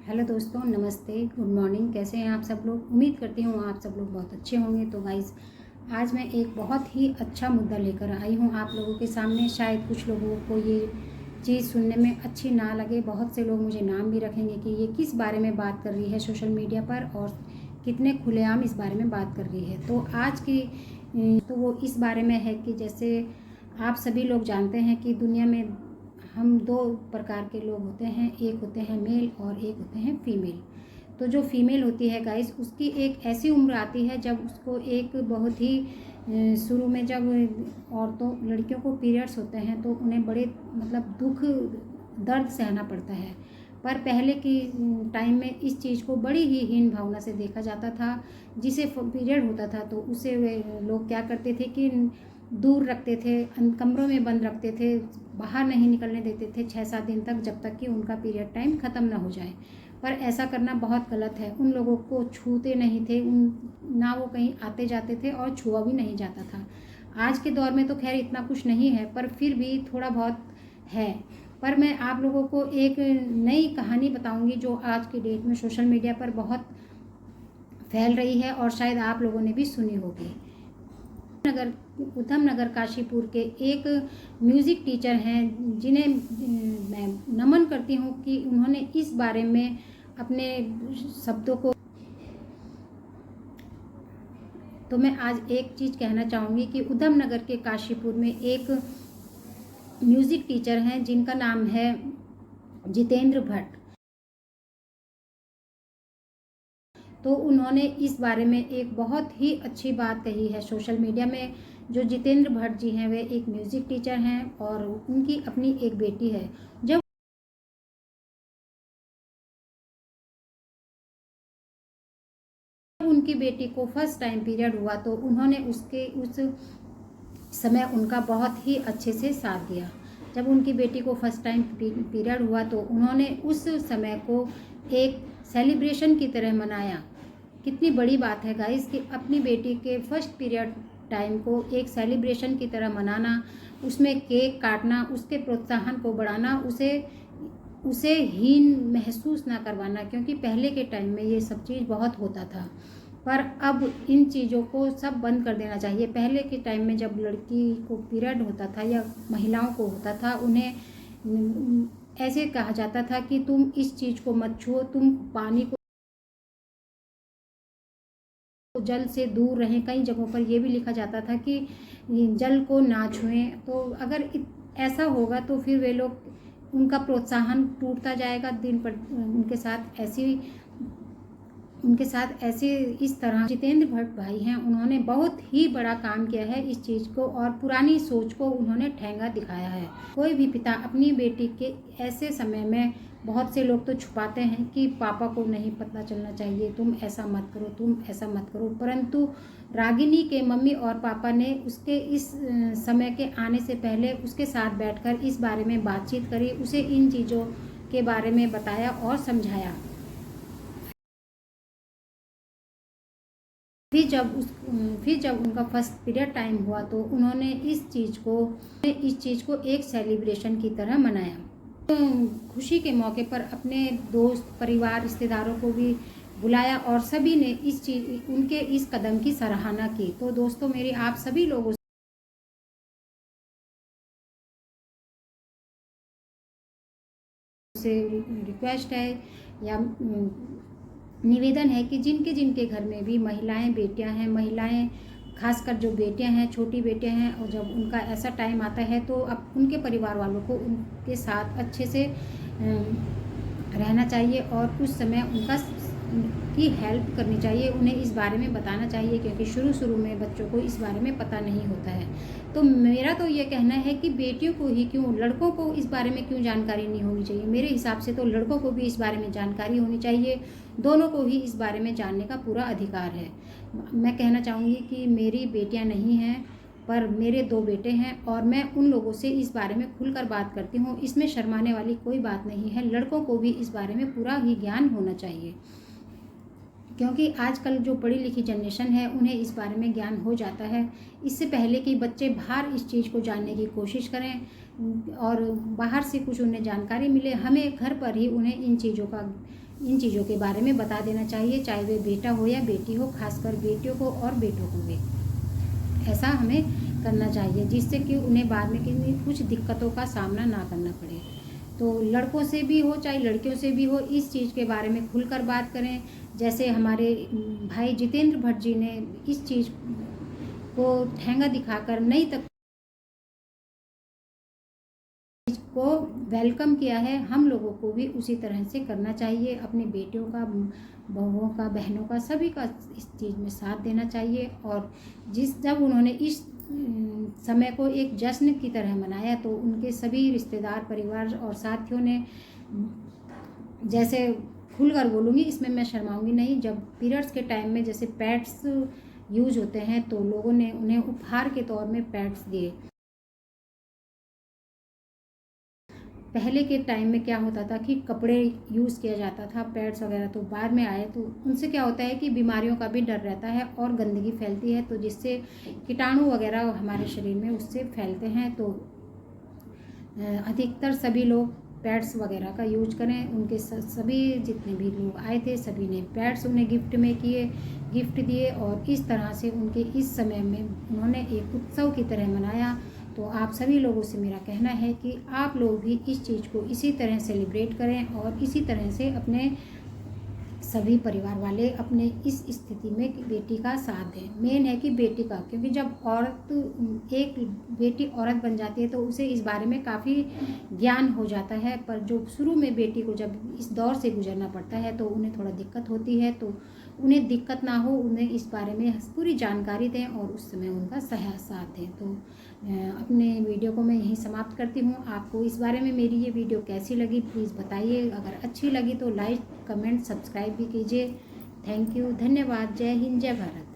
Hello दोस्तों, नमस्ते, good morning. कैसे हैं आप सब लोग? उम्मीद करती हूँ आप सब लोग बहुत अच्छे होंगे। तो गाइज़, आज मैं एक बहुत ही अच्छा मुद्दा लेकर आई हूँ आप लोगों के सामने। शायद कुछ लोगों को ये चीज़ सुनने में अच्छी ना लगे। बहुत से लोग मुझे नाम भी रखेंगे कि ये किस बारे में बात कर रही है सोशल मीडिया पर, और कितने खुलेआम इस बारे में बात कर रही है। तो आज की तो वो इस बारे में है कि जैसे आप सभी लोग जानते हैं कि दुनिया में हम दो प्रकार के लोग होते हैं। एक होते हैं मेल और एक होते हैं फीमेल। तो जो फीमेल होती है गाइस, उसकी एक ऐसी उम्र आती है जब उसको एक बहुत ही शुरू में जब औरतों लड़कियों को पीरियड्स होते हैं तो उन्हें बड़े मतलब दुख दर्द सहना पड़ता है। पर पहले की टाइम में इस चीज़ को बड़ी ही हीन भावना से देखा जाता था। जिसे पीरियड होता था तो उसे वे लोग क्या करते थे कि दूर रखते थे, कमरों में बंद रखते थे, बाहर नहीं निकलने देते थे 6-7 दिन तक, जब तक कि उनका पीरियड टाइम ख़त्म ना हो जाए। पर ऐसा करना बहुत गलत है। उन लोगों को छूते नहीं थे, ना वो कहीं आते जाते थे और छुआ भी नहीं जाता था। आज के दौर में तो खैर इतना कुछ नहीं है, पर फिर भी थोड़ा बहुत है। पर मैं आप लोगों को एक नई कहानी बताऊंगी जो आज की डेट में सोशल मीडिया पर बहुत फैल रही है और शायद आप लोगों ने भी सुनी होगी। उधम नगर काशीपुर के एक म्यूज़िक टीचर हैं जिन्हें मैं नमन करती हूँ कि उन्होंने इस बारे में अपने शब्दों को। तो मैं आज एक चीज़ कहना चाहूँगी कि उधम नगर के काशीपुर में एक म्यूज़िक टीचर हैं जिनका नाम है जितेंद्र भट्ट। तो उन्होंने इस बारे में एक बहुत ही अच्छी बात कही है सोशल मीडिया में। जो जितेंद्र भट्ट जी हैं वे एक म्यूज़िक टीचर हैं और उनकी अपनी एक बेटी है। जब उनकी बेटी को फर्स्ट टाइम पीरियड हुआ तो उन्होंने उस समय उनका बहुत ही अच्छे से साथ दिया। जब उनकी बेटी को फर्स्ट टाइम पीरियड हुआ तो उन्होंने उस समय को एक सेलिब्रेशन की तरह मनाया। कितनी बड़ी बात है गाइस कि अपनी बेटी के फर्स्ट पीरियड टाइम को एक सेलिब्रेशन की तरह मनाना, उसमें केक काटना, उसके प्रोत्साहन को बढ़ाना, उसे हीन महसूस ना करवाना। क्योंकि पहले के टाइम में ये सब चीज़ बहुत होता था, पर अब इन चीज़ों को सब बंद कर देना चाहिए। पहले के टाइम में जब लड़की को पीरियड होता था या महिलाओं को होता था, उन्हें ऐसे कहा जाता था कि तुम इस चीज़ को मत छुओ, तुम पानी को जल से दूर रहें। कई जगहों पर यह भी लिखा जाता था कि जल को ना छुएं। तो अगर ऐसा होगा तो फिर वे लोग, उनका प्रोत्साहन टूटता जाएगा दिन पर। उनके साथ ऐसे इस तरह जितेंद्र भट्ट भाई हैं, उन्होंने बहुत ही बड़ा काम किया है इस चीज़ को, और पुरानी सोच को उन्होंने ठेंगा दिखाया है। कोई भी पिता अपनी बेटी के ऐसे समय में, बहुत से लोग तो छुपाते हैं कि पापा को नहीं पता चलना चाहिए, तुम ऐसा मत करो, तुम ऐसा मत करो, परंतु रागिनी के मम्मी और पापा ने उसके इस समय के आने से पहले उसके साथ बैठकर इस बारे में बातचीत करी, उसे इन चीज़ों के बारे में बताया और समझाया। फिर जब उनका फर्स्ट पीरियड टाइम हुआ तो उन्होंने इस चीज़ को एक सेलिब्रेशन की तरह मनाया। तो खुशी के मौके पर अपने दोस्त, परिवार, रिश्तेदारों को भी बुलाया और सभी ने उनके इस कदम की सराहना की। तो दोस्तों, मेरी आप सभी लोगों से रिक्वेस्ट है या निवेदन है कि जिनके जिनके घर में भी महिलाएं, बेटियां हैं, महिलाएं खासकर जो बेटियां हैं, छोटी बेटियां हैं, और जब उनका ऐसा टाइम आता है तो अब उनके परिवार वालों को उनके साथ अच्छे से रहना चाहिए और उस समय की हेल्प करनी चाहिए, उन्हें इस बारे में बताना चाहिए। क्योंकि शुरू में बच्चों को इस बारे में पता नहीं होता है। तो मेरा तो ये कहना है कि बेटियों को ही क्यों, लड़कों को इस बारे में क्यों जानकारी नहीं होनी चाहिए? मेरे हिसाब से तो लड़कों को भी इस बारे में जानकारी होनी चाहिए। दोनों को ही इस बारे में जानने का पूरा अधिकार है। मैं कहना चाहूँगी कि मेरी बेटियाँ नहीं हैं, पर मेरे 2 बेटे हैं और मैं उन लोगों से इस बारे में खुलकर बात करती हूँ। इसमें शर्माने वाली कोई बात नहीं है। लड़कों को भी इस बारे में पूरा ही ज्ञान होना चाहिए, क्योंकि आजकल जो पढ़ी लिखी जनरेशन है उन्हें इस बारे में ज्ञान हो जाता है। इससे पहले कि बच्चे बाहर इस चीज़ को जानने की कोशिश करें और बाहर से कुछ उन्हें जानकारी मिले, हमें घर पर ही उन्हें इन चीज़ों का इन चीज़ों के बारे में बता देना चाहिए, चाहे वे बेटा हो या बेटी हो, खासकर बेटियों को और बेटों को भी ऐसा हमें करना चाहिए, जिससे कि उन्हें बाद में कुछ दिक्कतों का सामना ना करना पड़े। तो लड़कों से भी हो चाहे लड़कियों से भी हो, इस चीज़ के बारे में खुलकर बात करें। जैसे हमारे भाई जितेंद्र भट्ट जी ने इस चीज़ को ठेंगा दिखाकर नई तक को वेलकम किया है। हम लोगों को भी उसी तरह से करना चाहिए, अपनी बेटियों का, बहुओं का, बहनों का, सभी का इस चीज़ में साथ देना चाहिए। और जब उन्होंने इस समय को एक जश्न की तरह मनाया तो उनके सभी रिश्तेदार, परिवार और साथियों ने, जैसे खुलकर बोलूँगी, इसमें मैं शर्माऊँगी नहीं, जब पीरियड्स के टाइम में जैसे पैड्स यूज होते हैं तो लोगों ने उन्हें उपहार के तौर में पैड्स दिए। पहले के टाइम में क्या होता था कि कपड़े यूज़ किया जाता था, पैड्स वगैरह तो बाद में आए, तो उनसे क्या होता है कि बीमारियों का भी डर रहता है और गंदगी फैलती है, तो जिससे कीटाणु वगैरह हमारे शरीर में उससे फैलते हैं। तो अधिकतर सभी लोग पैड्स वगैरह का यूज करें। उनके सभी जितने भी लोग आए थे सभी ने पैड्स उन्हें गिफ्ट दिए और इस तरह से उनके इस समय में उन्होंने एक उत्सव की तरह मनाया। तो आप सभी लोगों से मेरा कहना है कि आप लोग भी इस चीज़ को इसी तरह सेलिब्रेट करें और इसी तरह से अपने सभी परिवार वाले अपने इस स्थिति में बेटी का साथ दें। मेन है कि बेटी का, क्योंकि जब एक बेटी औरत बन जाती है तो उसे इस बारे में काफ़ी ज्ञान हो जाता है, पर जो शुरू में बेटी को जब इस दौर से गुजरना पड़ता है तो उन्हें थोड़ा दिक्कत होती है। तो उन्हें दिक्कत ना हो, उन्हें इस बारे में पूरी जानकारी दें और उस समय उनका साथ दें। तो अपने वीडियो को मैं यहीं समाप्त करती हूँ। आपको इस बारे में मेरी ये वीडियो कैसी लगी प्लीज़ बताइए। अगर अच्छी लगी तो लाइक, कमेंट, सब्सक्राइब भी कीजिए। थैंक यू, धन्यवाद। जय हिंद, जय भारत।